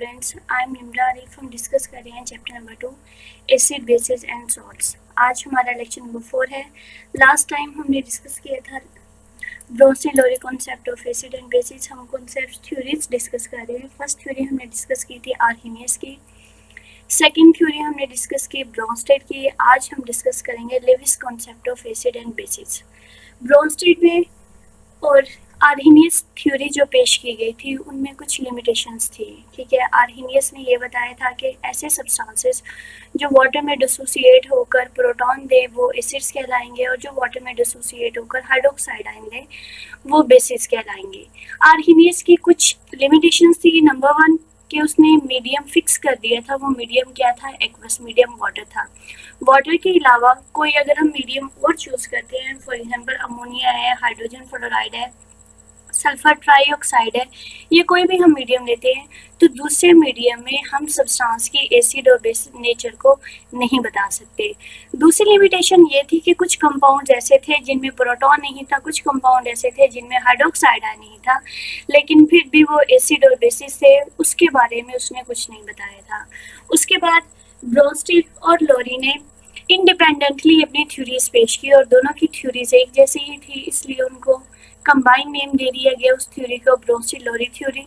Students, I am Nimra Arif. हम discuss कर रहे हैं chapter number 2 acid basis and salts. आज हमारा लेक्चर नंबर 4 है। लास्ट टाइम हमने डिस्कस किया था Bronsted Lowry concept of acid and bases. हम कॉन्सेप्ट थ्योरीज डिस्कस कर रहे हैं। फर्स्ट थ्योरी हमने डिस्कस की थी आर्हीनियस की, सेकेंड थ्योरी हमने डिस्कस की ब्रोंस्टेड की। आज हम डिस्कस करेंगे Lewis concept of acid and bases. Bronsted में और आर्हीनियस थ्योरी जो पेश की गई थी उनमें कुछ लिमिटेशंस थी। ठीक है, आर्हीनियस ने ये बताया था कि ऐसे सब्सटेंसेस जो वाटर में डिसोसिएट होकर प्रोटॉन दे वो एसिड्स कहलाएंगे, और जो वाटर में डिसोसिएट होकर हाइड्रोक्साइड आयन दे वो बेसिस कहलाएंगे। आर्हीनियस की कुछ लिमिटेशंस थी। नंबर 1 कि उसने मीडियम फिक्स कर दिया था। वो मीडियम क्या था? एक्वस मीडियम वाटर था। वाटर के अलावा कोई अगर हम मीडियम और चूज़ करते हैं, फॉर एग्जांपल अमोनिया है, हाइड्रोजन फ्लोराइड है, सल्फर ट्राईऑक्साइड है, ये कोई भी हम मीडियम लेते हैं तो दूसरे मीडियम में हम सब्सटेंस की एसिड और बेसिक नेचर को नहीं बता सकते। दूसरी लिमिटेशन ये थी कि कुछ कंपाउंड ऐसे थे जिनमें प्रोटॉन नहीं था, कुछ कंपाउंड ऐसे थे जिनमें हाइड्रोक्साइड आयन नहीं था, लेकिन फिर भी वो एसिड और बेसिस थे, उसके बारे में उसने कुछ नहीं बताया था। उसके बाद ब्रोंस्टेड और लोरी ने इंडिपेंडेंटली अपनी थ्योरीज पेश की, और दोनों की थ्योरीज एक जैसी ही थी, इसलिए उनको कंबाइन नेम दे दिया गया उस थ्योरी को, ब्रोंस्टेड-लोरी थ्योरी।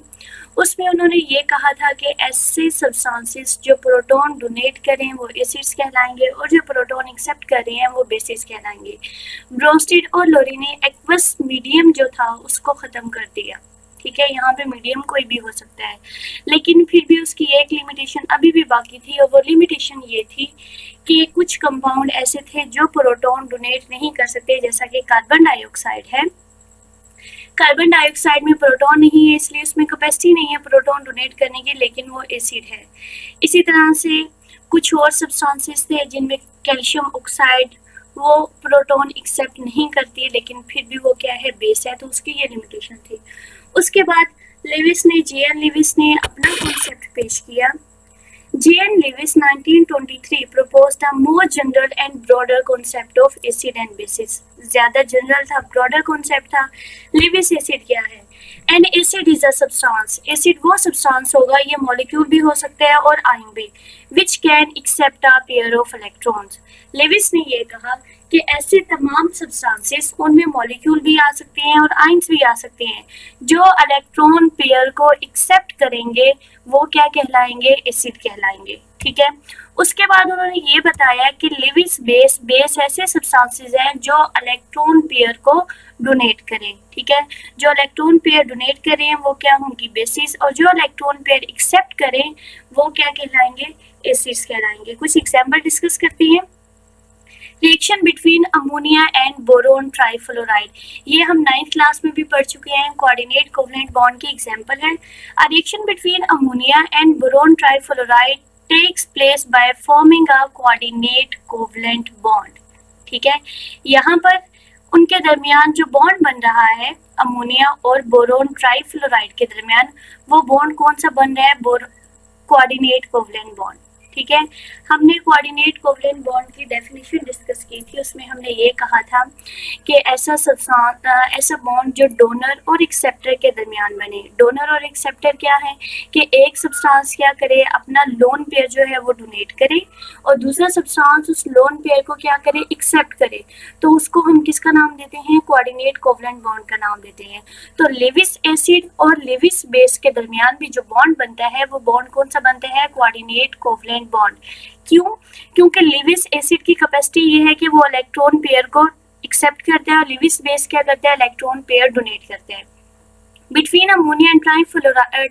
उसमें उन्होंने ये कहा था कि ऐसे सब्सटेंसेस जो प्रोटॉन डोनेट करें वो एसिड्स कहलाएंगे, और जो प्रोटॉन एक्सेप्ट कर रहे हैं वो बेसिस कहलाएंगे। ब्रोंस्टेड और लोरी ने एक्वस मीडियम जो था उसको ख़त्म कर दिया। ठीक है, यहाँ पे मीडियम कोई भी हो सकता है, लेकिन फिर भी उसकी एक लिमिटेशन अभी भी बाकी थी, और वो लिमिटेशन ये थी कि कुछ कंपाउंड ऐसे थे जो प्रोटॉन डोनेट नहीं कर सकते, जैसा कि कार्बन डाइऑक्साइड है। कार्बन डाइऑक्साइड में प्रोटॉन नहीं है, इसलिए उसमें कैपेसिटी नहीं है प्रोटॉन डोनेट करने की, लेकिन वो एसिड है। इसी तरह से कुछ और सब्सटेंसेस थे जिनमें कैल्शियम ऑक्साइड, वो प्रोटॉन एक्सेप्ट नहीं करती है, लेकिन फिर भी वो क्या है? बेस है, तो उसकी ये लिमिटेशन थी। उसके बाद जे.एन. लेविस ने अपना कॉन्सेप्ट पेश किया। J.N. Lewis 1923 proposed a more general and broader concept of acid and basis. ज़्यादा जनरल था, ब्रॉडर कॉन्सेप्ट था। लेविस एसिड क्या है? N acid is a substance. Acid वो सब्सटेंस होगा, ये मॉलिक्यूल भी हो सकता है और आयन भी, which can accept a pair of electrons. Lewis ने ये कहा कि ऐसे तमाम सब्सटेंसेस उनमें मॉलिक्यूल भी आ सकते हैं और आयंस भी आ सकते हैं, जो इलेक्ट्रॉन पेयर को एक्सेप्ट करेंगे वो क्या कहलाएंगे? एसिड कहलाएंगे। ठीक है, उसके बाद उन्होंने ये बताया कि लेविस बेस ऐसे सब्सटेंसेस हैं जो इलेक्ट्रॉन पेयर को डोनेट करें। ठीक है, जो इलेक्ट्रॉन पेयर डोनेट करें वो क्या होंगी? बेसिस, और जो इलेक्ट्रॉन पेयर एक्सेप्ट करें वो क्या कहलाएंगे? एसिड्स कहलाएंगे। कुछ एग्जाम्पल डिस्कस करते हैं। Reaction between ammonia and boron trifluoride, ये हम 9th क्लास में भी पढ़ चुके हैं। कोऑर्डिनेट कोवलेंट बॉन्ड की एग्जांपल है। A reaction between ammonia and boron trifluoride takes place by forming a coordinate covalent bond. ठीक है, यहाँ पर उनके दरमियान जो बॉन्ड बन रहा है अमोनिया और बोरोन ट्राइफ्लोराइड के दरमियान, वो बॉन्ड कौन सा बन रहा है? Coordinate covalent bond. ठीक है, हमने कोऑर्डिनेट कोवलेंट बॉन्ड की डेफिनेशन डिस्कस की थी। उसमें हमने ये कहा था कि ऐसा बॉन्ड जो डोनर और एक्सेप्टर के दरमियान बने। डोनर और एक्सेप्टर क्या है कि एक सब्सटेंस क्या करे? अपना लोन पेयर जो है वो डोनेट करे, और दूसरा सब्सटेंस उस लोन पेयर को क्या करे? एक्सेप्ट करे। तो उसको हम किसका नाम देते हैं? कोऑर्डिनेट कोवलेंट बॉन्ड का नाम देते हैं। तो लेविस एसिड और लेविस बेस के दरमियान भी जो बॉन्ड बनता है वो बॉन्ड कौन सा बनता है? Coordinate covalent bond. क्यों? क्योंकि लेविस एसिड की कैपेसिटी ये है कि वो इलेक्ट्रॉन पेयर को एक्सेप्ट करता है, और लेविस बेस क्या करता है? इलेक्ट्रॉन पेयर डोनेट करता है। Between ammonia and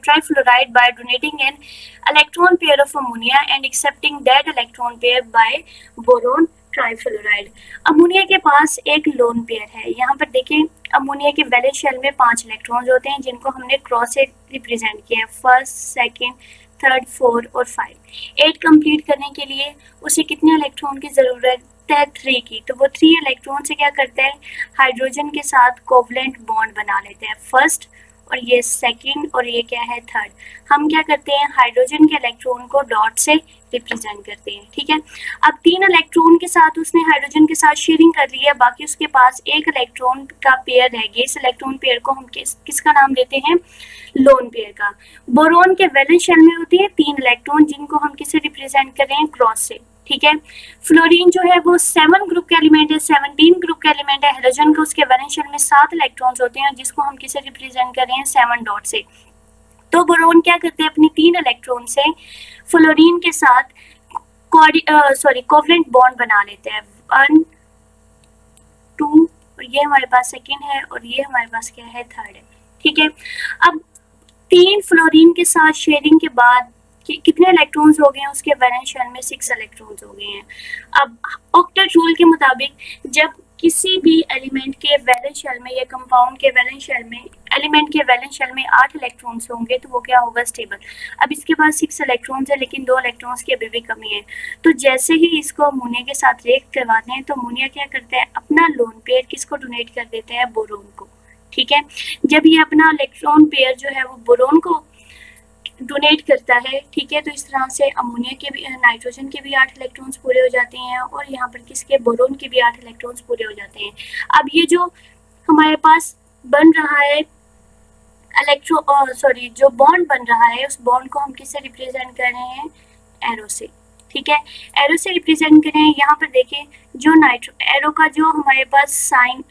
trifluoride by donating an electron pair of ammonia and accepting that electron pair by boron trifluoride. Ammonia के पास एक लोन पेयर है। यहाँ पर देखें, अमोनिया के वैलेंस शेल में 5 इलेक्ट्रॉन्स होते हैं जिनको हमने क्रॉस से रिप्रेजेंट किया है, फर्स्ट, सेकंड, थर्ड, 4 और 5। 8 कंप्लीट करने के लिए उसे कितने इलेक्ट्रॉन की ज़रूरत है? 3 की। तो वो 3 इलेक्ट्रॉन से क्या करता है? हाइड्रोजन के साथ कोवलेंट बॉन्ड बना लेते हैं, फर्स्ट और ये सेकंड और ये क्या है थर्ड। हम क्या करते हैं हाइड्रोजन के इलेक्ट्रॉन को डॉट से रिप्रेजेंट करते हैं, ठीक है। अब 3 इलेक्ट्रॉन के साथ उसने हाइड्रोजन के साथ शेयरिंग कर ली है, बाकी उसके पास एक इलेक्ट्रॉन का पेयर रह गया। इस इलेक्ट्रॉन पेयर को हम किसका नाम देते हैं लोन पेयर का। बोरोन के वैलेंस शेल में होती है 3 इलेक्ट्रॉन जिनको हम किसे रिप्रेजेंट कर रहे हैं क्रॉस से, ठीक है। फ्लोरीन जो है वो 7 ग्रुप के एलिमेंट है, 17 ग्रुप के एलिमेंट है। हाइड्रोजन के उसके वैलेंस शेल में 7 इलेक्ट्रॉन्स होते हैं जिसको हम किसे रिप्रेजेंट कर रहे हैं 7 डॉट से। तो बोरोन क्या करते हैं अपनी 3 इलेक्ट्रॉन से फ्लोरीन के साथ कोवलेंट बॉन्ड बना लेते हैं 1 2 और ये हमारे पास सेकंड है और ये हमारे पास क्या है थर्ड है, ठीक है। अब 3 फ्लोरीन के साथ शेयरिंग के बाद कितने इलेक्ट्रॉन्स हो गए हैं उसके वैलेंस शेल में 6 इलेक्ट्रॉन्स हो गए हैं। अब ऑक्टेट रूल के मुताबिक जब किसी भी एलिमेंट के वैलेंस शेल में या कंपाउंड के वैलेंस शेल में एलिमेंट के वैलेंस शेल में 8 इलेक्ट्रॉन्स होंगे तो वो क्या होगा स्टेबल। अब इसके पास 6 इलेक्ट्रॉन्स है लेकिन 2 इलेक्ट्रॉन्स की अभी भी कमी है। तो जैसे ही इसको अमोनिया के साथ रिएक्ट करवाते हैं तो अमोनिया क्या करता है अपना लोन पेयर किसको डोनेट कर देते हैं बोरोन को, ठीक है। जब ये अपना इलेक्ट्रॉन पेयर जो है वो बोरोन को डोनेट करता है, ठीक है, तो इस तरह से अमोनिया के भी नाइट्रोजन के भी 8 इलेक्ट्रॉन्स पूरे हो जाते हैं और यहाँ पर किसके बोरोन के भी 8 इलेक्ट्रॉन्स पूरे हो जाते हैं। अब ये जो हमारे पास बन रहा है जो बॉन्ड बन रहा है उस बॉन्ड को हम किससे रिप्रेजेंट कर रहे हैं एरो से, ठीक है। एरो से रिप्रेजेंट कर रहे हैं। यहाँ पर देखिए जो एरो का जो हमारे पास साइन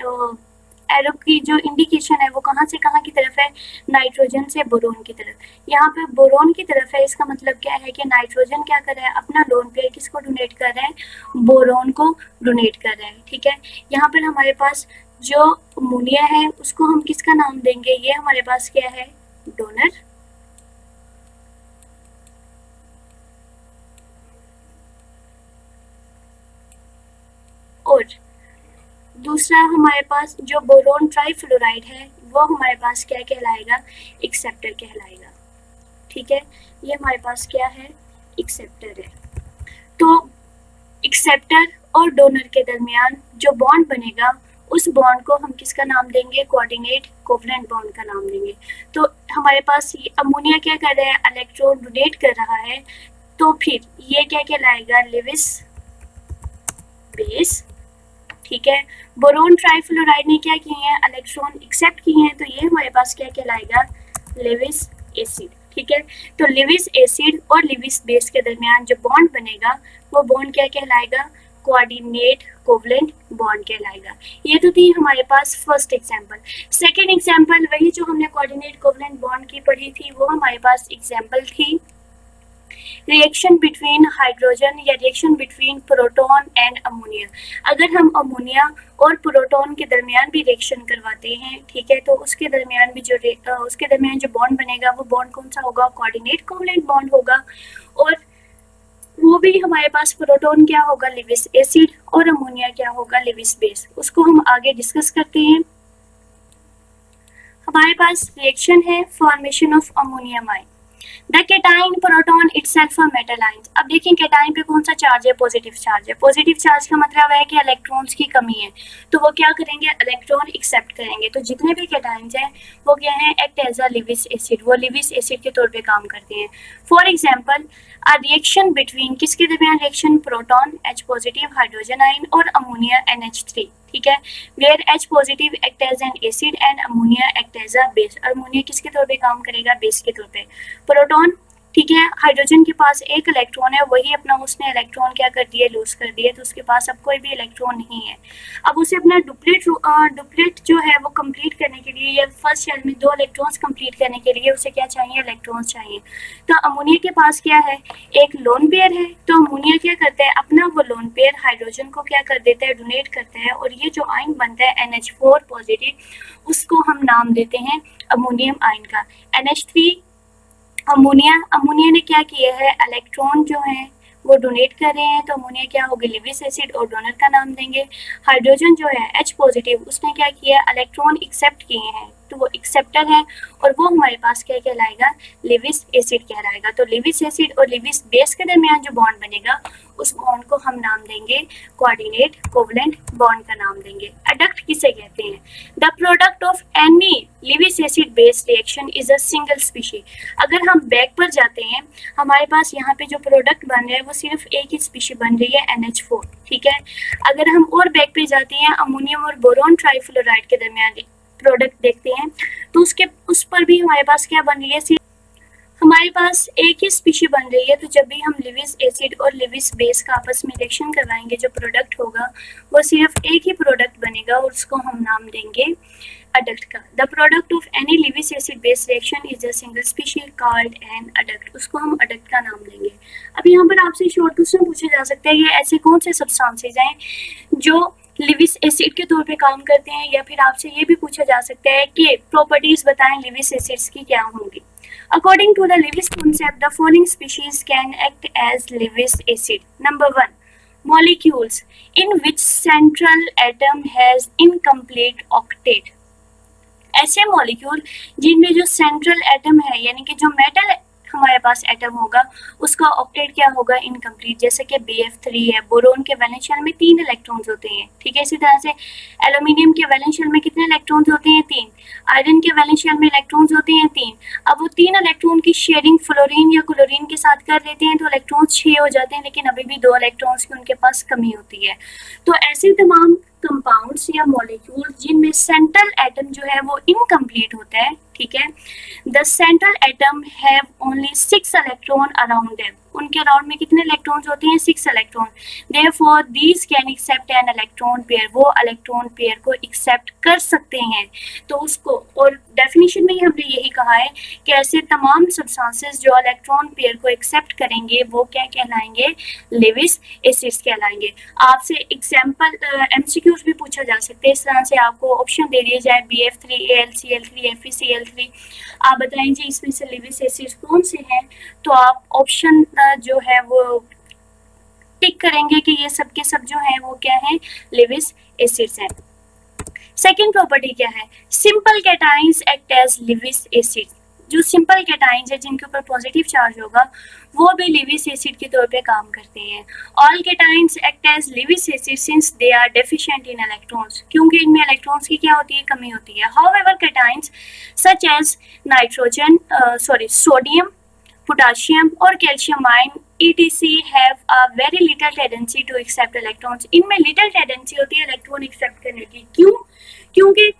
एरो की जो इंडिकेशन है वो कहाँ से कहाँ की तरफ है नाइट्रोजन से बोरोन की तरफ। यहाँ पे बोरोन की तरफ है, इसका मतलब क्या है कि नाइट्रोजन क्या कर रहा है अपना लोन पेयर किसको डोनेट कर रहा है बोरोन को डोनेट कर रहा है, ठीक है। यहाँ पर हमारे पास जो अमोनिया है उसको हम किसका नाम देंगे, ये हमारे पास क्या है डोनर, और दूसरा हमारे पास जो बोरोन ट्राइफ्लोराइड है वो हमारे पास क्या कहलाएगा एक्सेप्टर कहलाएगा, ठीक है। ये हमारे पास क्या है एक्सेप्टर है। तो एक्सेप्टर और डोनर के दरमियान जो बॉन्ड बनेगा उस बॉन्ड को हम किसका नाम देंगे कोऑर्डिनेट कोवलेंट बॉन्ड का नाम देंगे। तो हमारे पास ये अमोनिया क्या कर रहा है इलेक्ट्रॉन डोनेट कर रहा है, तो फिर ये क्या कहलाएगा लेविस बेस, ठीक है। बोरोन ट्राइफ्लोराइड ने क्या किए हैं इलेक्ट्रॉन एक्सेप्ट किए हैं तो ये हमारे पास क्या कहलाएगा लेविस एसिड, ठीक है। तो लेविस एसिड और लेविस बेस के दरमियान जो बॉन्ड बनेगा वो बॉन्ड क्या कहलाएगा कोऑर्डिनेट कोवलेंट बॉन्ड कहलाएगा। ये तो थी हमारे पास फर्स्ट एग्जांपल। सेकंड एग्जांपल वही जो हमने कोऑर्डिनेट कोवलेंट बॉन्ड की पढ़ी थी वो हमारे पास एग्जांपल थी रिएक्शन बिटवीन हाइड्रोजन या reaction between proton and ammonia. अगर हम अमोनिया और प्रोटॉन के दरमियान भी रिएक्शन करवाते हैं, ठीक है, तो उसके दरमियान भी जो बॉन्ड बनेगा वो बॉन्ड कौन सा होगा कोऑर्डिनेट कोवलेंट बॉन्ड होगा। और वो भी हमारे पास प्रोटॉन क्या होगा लेविस एसिड और अमोनिया क्या होगा लेविस बेस। उसको हम आगे डिस्कस करते हैं। हमारे पास रिएक्शन है formation of ammonium ion. The cation proton itself are metal ions. अब देखिए केटाइन पे कौन सा चार्ज है पॉजिटिव चार्ज है। पॉजिटिव चार्ज का मतलब है कि इलेक्ट्रॉन्स की कमी है तो वो क्या करेंगे इलेक्ट्रॉन एक्सेप्ट करेंगे। तो जितने भी केटाइंस हैं वो क्या है act as a Lewis acid, वो लेविस एसिड के तौर पे काम करते हैं। For example a reaction between किसके दरमियान reaction proton H positive hydrogen ion और अमोनिया NH3, ठीक है, where H positive act as an acid and ammonia act as a base. Ammonia किसके तौर पे काम करेगा बेस के तौर पे। प्रोटॉन, ठीक है, हाइड्रोजन के पास एक इलेक्ट्रॉन है वही अपना उसने इलेक्ट्रॉन क्या कर दिया लूज कर दिया तो उसके पास अब कोई भी इलेक्ट्रॉन नहीं है। अब उसे अपना डुप्लेट जो है वो कंप्लीट करने के लिए या फर्स्ट शेल में 2 इलेक्ट्रॉन्स कंप्लीट करने के लिए उसे क्या चाहिए इलेक्ट्रॉन्स चाहिए। तो अमोनिया के पास क्या है एक लोन पेयर है तो अमोनिया क्या करता है अपना वो लोन पेयर हाइड्रोजन को क्या कर देता है डोनेट करता है और ये जो आयन बनता है NH4 पॉजिटिव उसको हम नाम देते हैं अमोनियम आयन का। NH3 अमोनिया ने क्या किया है इलेक्ट्रॉन जो है वो डोनेट कर रहे हैं तो अमोनिया क्या होगी लेविस एसिड और डोनर का नाम देंगे। हाइड्रोजन जो है H पॉजिटिव उसने क्या किया इलेक्ट्रॉन एक्सेप्ट किए हैं तो वो एक्सेप्टर है और वो हमारे पास क्या कहलाएगा, लेविस एसिड कहलाएगा। तो लेविस एसिड और लेविस बेस के दरमियान जो बॉन्ड बनेगा उस बॉन्ड को हम नाम देंगे कोऑर्डिनेट कोवलेंट बॉन्ड का नाम देंगे। एडक्ट किसे कहते हैं? The product of any Lewis acid base reaction is a single species. अगर हम बैक पर जाते हैं, हमारे पास यहाँ पे जो प्रोडक्ट बन रहा है वो सिर्फ एक ही स्पीशी बन रही है NH4, ठीक है। अगर हम और बैक पे जाते हैं, अमोनियम और बोरोन ट्राइफ्लोराइड के दरमियान प्रोडक्ट देखते हैं तो उस पर भी हमारे पास क्या बन रही है, हमारे पास एक ही स्पीशी बन रही है। तो जब भी हम लेविस एसिड और लेविस बेस का आपस में रिएक्शन करवाएंगे, जो प्रोडक्ट होगा वो सिर्फ एक ही प्रोडक्ट बनेगा और उसको हम नाम देंगे एडक्ट का। The product of any Lewis acid base reaction is a single species called an adduct, उसको हम एडक्ट का नाम देंगे। अब यहाँ पर आपसे शॉर्ट क्वेश्चन पूछा जा सकता है, ये ऐसे कौन से सब्सटेंसेज हैं जो लिविस एसिड के तौर पे काम करते हैं, या फिर आपसे ये भी पूछा जा सकता है कि प्रॉपर्टीज बताएं लिविस एसिड्स की क्या होंगी। According to the Lewis concept, the following species can act as Lewis acid. Number 1, molecules in which central atom has incomplete octet. ऐसे मॉलिक्यूल जिनमें जो सेंट्रल एटम है, यानी कि जो मेटल हमारे पास एटम होगा उसका ऑक्टेट क्या होगा, इनकम्प्लीट। जैसे कि BF3 है, बोरोन के वैलेंस शेल में 3 इलेक्ट्रॉन्स होते हैं, ठीक है। इसी तरह से एल्यूमिनियम के वैलेंस शेल में कितने इलेक्ट्रॉन्स होते हैं, 3। आयरन के वैलेंस शेल में इलेक्ट्रॉन्स होते हैं 3। अब वो 3 इलेक्ट्रॉन की शेयरिंग फ्लोरीन या क्लोरीन के साथ कर लेते हैं तो इलेक्ट्रॉन्स 6 हो जाते हैं, लेकिन अभी भी 2 इलेक्ट्रॉन्स की उनके पास कमी होती है। तो ऐसे तमाम कंपाउंड्स या मॉलिक्यूल जिनमें सेंट्रल एटम जो है वो इनकम्प्लीट होता है, ठीक है। The central atom have only 6 electron around them, उनके अराउंड में कितने इलेक्ट्रॉन्स होते हैं, 6 electron. Therefore these can accept an electron pair, वो इलेक्ट्रॉन पेयर को एक्सेप्ट कर सकते हैं। तो उसको, और डेफिनेशन में ही हमने यही कहा है कि ऐसे तमाम सब्सटेंसेस जो इलेक्ट्रॉन पेयर को एक्सेप्ट करेंगे वो क्या कहलाएंगे, लेविस एसिड्स कहलाएंगे। आपसे एग्जांपल MCQs भी पूछा जा सकते हैं, इस तरह से आपको ऑप्शन दे दिए जाए BF3 AlCl3 FeCl3, आप बताएं जी इसमें से लेविस एसिड्स कौन से हैं, तो आप ऑप्शन जो है वो टिक करेंगे कि ये सब के सब जो है वो क्या है, लेविस एसिड्स हैं। सेकेंड प्रॉपर्टी क्या है, simple cations act as Lewis acid. जो सिंपल कैटाइंस है जिनके ऊपर पॉजिटिव चार्ज होगा वो भी लेविस एसिड के तौर पे काम करते हैं। All cations act as Lewis acid since they are deficient in electrons, क्योंकि इनमें इलेक्ट्रॉन्स की क्या होती है, कमी होती है। However cations such as sodium, potassium और calcium ion ETC have a very little tendency to accept electrons. इनमें लिटिल टेंडेंसी होती है इलेक्ट्रॉन एक्सेप्ट करने की। क्यों? क्योंकि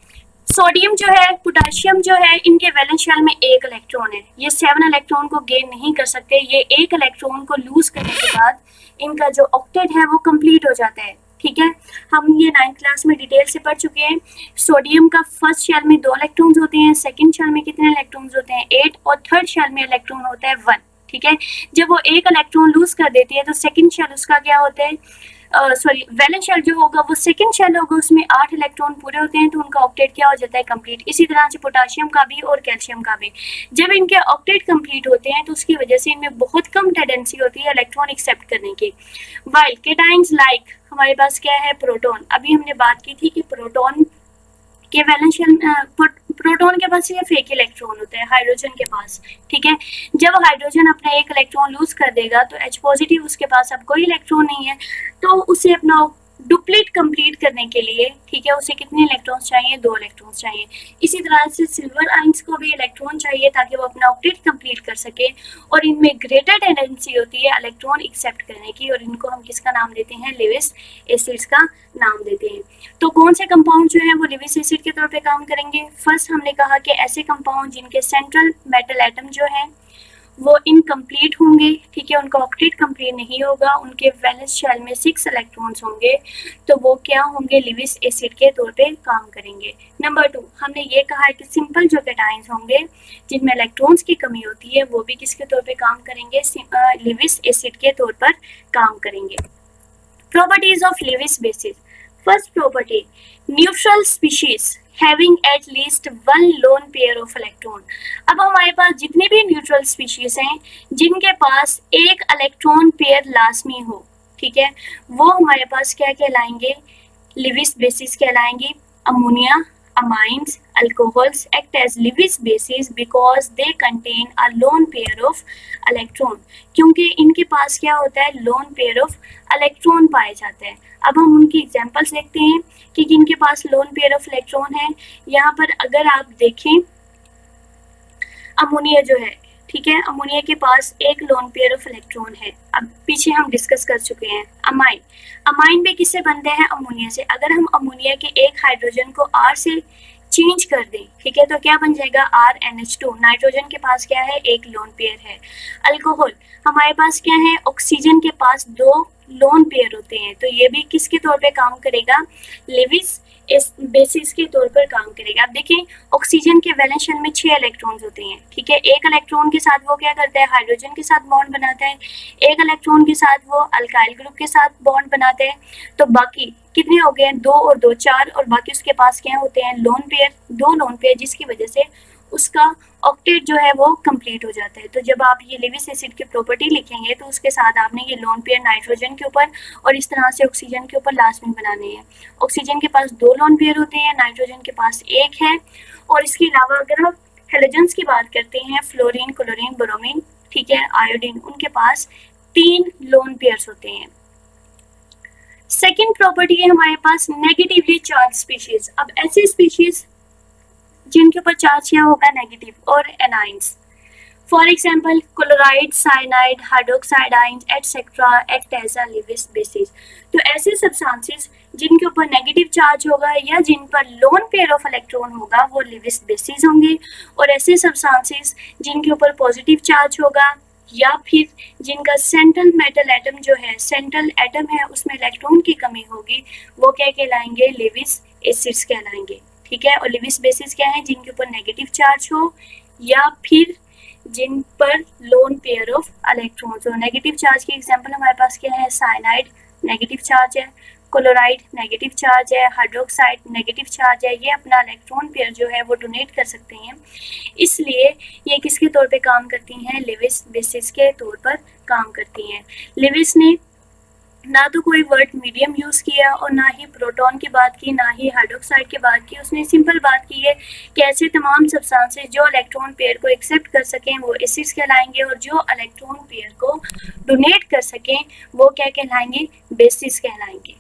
सोडियम जो है, पोटाशियम जो है, इनके वैलेंस शेल में 1 इलेक्ट्रॉन है, ये 7 इलेक्ट्रॉन को गेन नहीं कर सकते। ये 1 इलेक्ट्रॉन को लूज करने के बाद इनका जो ऑक्टेट है वो कंप्लीट हो जाता है, ठीक है। हम ये 9th क्लास में डिटेल से पढ़ चुके हैं। सोडियम का फर्स्ट शेल में 2 इलेक्ट्रॉन्स होते हैं, सेकंड शेल में कितने इलेक्ट्रॉन्स होते हैं, 8, और थर्ड शेल में इलेक्ट्रॉन होता है 1, ठीक है। जब वो 1 इलेक्ट्रॉन लूज कर देती है तो सेकंड शेल उसका क्या होता है, वैलेंस शेल जो होगा वो सेकंड शेल होगा, उसमें 8 इलेक्ट्रॉन पूरे होते हैं तो उनका ऑक्टेट क्या हो जाता है, कंप्लीट। इसी तरह से पोटाशियम का भी और कैल्शियम का भी जब इनके ऑक्टेट कंप्लीट होते हैं तो उसकी वजह से इनमें बहुत कम टेंडेंसी होती है इलेक्ट्रॉन एक्सेप्ट करने की। वाइल कैटाइंस लाइक हमारे पास क्या है, प्रोटॉन। अभी हमने बात की थी कि प्रोटॉन के वैलेंस शेल, प्रोटॉन के पास सिर्फ 1 इलेक्ट्रॉन होता है हाइड्रोजन के पास, ठीक है। जब हाइड्रोजन अपना 1 इलेक्ट्रॉन लूज कर देगा तो H पॉजिटिव उसके पास अब कोई इलेक्ट्रॉन नहीं है, तो उसे अपना डुप्लीट कंप्लीट करने के लिए, ठीक है, उसे कितने इलेक्ट्रॉन्स चाहिए, 2 इलेक्ट्रॉन्स चाहिए। इसी तरह से सिल्वर आयंस को भी इलेक्ट्रॉन चाहिए ताकि वो अपना ऑक्टेट कंप्लीट कर सके, और इनमें ग्रेटर टेंडेंसी होती है इलेक्ट्रॉन एक्सेप्ट करने की, और इनको हम किसका नाम देते हैं, लेविस एसिड्स का नाम देते हैं। तो कौन से कंपाउंड जो है वो लेविस एसिड के तौर पे काम करेंगे। फर्स्ट हमने कहा कि ऐसे कंपाउंड जिनके सेंट्रल मेटल एटम जो है वो इनकम्प्लीट होंगे, ठीक है, उनका ऑक्टेट कंप्लीट नहीं होगा, उनके वैलेंस शेल में 6 इलेक्ट्रॉन्स होंगे, तो वो क्या होंगे, लेविस एसिड के तौर पे काम करेंगे। नंबर 2 हमने ये कहा है कि सिंपल जो कैटाइंस होंगे जिनमें इलेक्ट्रॉन्स की कमी होती है वो भी किसके तौर पे काम करेंगे, लेविस एसिड के तौर पर काम करेंगे। Properties of Lewis bases. First property, neutral species having at least 1 lone pair of electron। अब हमारे पास जितने भी न्यूट्रल स्पीशीज हैं जिनके पास 1 इलेक्ट्रॉन पेयर लाजमी हो, ठीक है, वो हमारे पास क्या कहलाएंगे, लेविस बेसिस कहलाएंगे। Ammonia, amines, alcohols act as Lewis bases because they contain a lone pair of electron. क्योंकि इनके पास क्या होता है, lone pair of electron पाए जाते हैं. अब हम उनकी एग्जांपल्स देखते हैं कि किनके पास lone pair of electron है. यहाँ पर अगर आप देखें अमोनिया जो है, ठीक है, अमोनिया के पास एक लोन पेयर ऑफ इलेक्ट्रॉन है. अब पीछे हम डिस्कस कर चुके हैं. अमाइन, अमाइन भी किससे बनते हैं, अमोनिया से. अगर हम अमोनिया के एक हाइड्रोजन को R से चेंज कर दें, ठीक है, तो क्या बन जाएगा, RNH2. नाइट्रोजन के पास क्या है, एक लोन पेयर है. अल्कोहल, हमारे पास क्या है, ऑक्सीजन के पास दो लोन पेयर होते हैं, तो ये भी किसके तौर पे काम करेगा, लेविस इस बेसिस के तौर पर काम करेगा. आप देखें ऑक्सीजन के वैलेंस शेल में 6 इलेक्ट्रॉन्स होते हैं, ठीक है. एक इलेक्ट्रॉन के साथ वो क्या करता है, हाइड्रोजन के साथ बॉन्ड बनाता है. एक इलेक्ट्रॉन के साथ वो अल्काइल ग्रुप के साथ बॉन्ड बनाते हैं. तो बाकी कितने हो गए, 2 और 2 4, और बाकी उसके पास क्या होते हैं, लोन पेयर, 2 लोन पेयर, जिसकी वजह से उसका ऑक्टेट जो है वो कंप्लीट हो जाता है. तो जब आप ये लेविस एसिड की प्रॉपर्टी लिखेंगे तो उसके साथ आपने ये लोन पेयर नाइट्रोजन के ऊपर और इस तरह से ऑक्सीजन के ऊपर लास्ट में बनाने हैं. ऑक्सीजन के पास 2 लोन पेयर होते हैं, नाइट्रोजन के पास एक है. और इसके अलावा अगर हम हेलोजेंस की बात करते हैं, फ्लोरीन, क्लोरीन, ब्रोमीन, ठीक है, आयोडीन, उनके पास 3 लोन पेयर्स होते हैं. सेकेंड प्रॉपर्टी है हमारे पास नेगेटिवली चार्ज स्पीशीज. अब ऐसी स्पीशीज जिनके ऊपर चार्ज क्या होगा, नेगेटिव, और anions. For example chloride, cyanide, hydroxide ions etcetera act as a Lewis bases. तो ऐसे सब्सटेंसेस जिनके ऊपर नेगेटिव चार्ज होगा या जिन पर लोन पेयर ऑफ इलेक्ट्रॉन होगा वो लेविस बेसिस होंगे. और ऐसे सब्सटेंसेस जिनके ऊपर पॉजिटिव चार्ज होगा या फिर जिनका सेंट्रल मेटल एटम जो है, सेंट्रल एटम है, उसमें इलेक्ट्रॉन की कमी होगी, वो क्या कहलाएंगे, लेविस एसिड्स कहलाएंगे. ठीक है. और लेविस बेसिस क्या है, जिनके ऊपर नेगेटिव चार्ज हो या फिर जिन पर लोन पेयर ऑफ इलेक्ट्रॉन्स हो. नेगेटिव चार्ज की एग्जांपल हमारे पास क्या है, साइनाइड नेगेटिव चार्ज है, क्लोराइड नेगेटिव चार्ज है, हाइड्रोक्साइड नेगेटिव चार्ज है. ये अपना इलेक्ट्रॉन पेयर जो है वो डोनेट कर सकते हैं, इसलिए ये किसके तौर पे काम करती हैं, लेविस बेसिस के तौर पर काम करती हैं. लेविस ने ना तो कोई वर्ड मीडियम यूज़ किया और ना ही प्रोटॉन की बात की, ना ही हाइड्रोक्साइड की बात की. उसने सिंपल बात की है कि ऐसे तमाम सब्सटेंसेस जो इलेक्ट्रॉन पेयर को एक्सेप्ट कर सकें वो एसिड्स कहलाएंगे, और जो इलेक्ट्रॉन पेयर को डोनेट कर सकें वो क्या कहलाएंगे, बेसिस कहलाएंगे.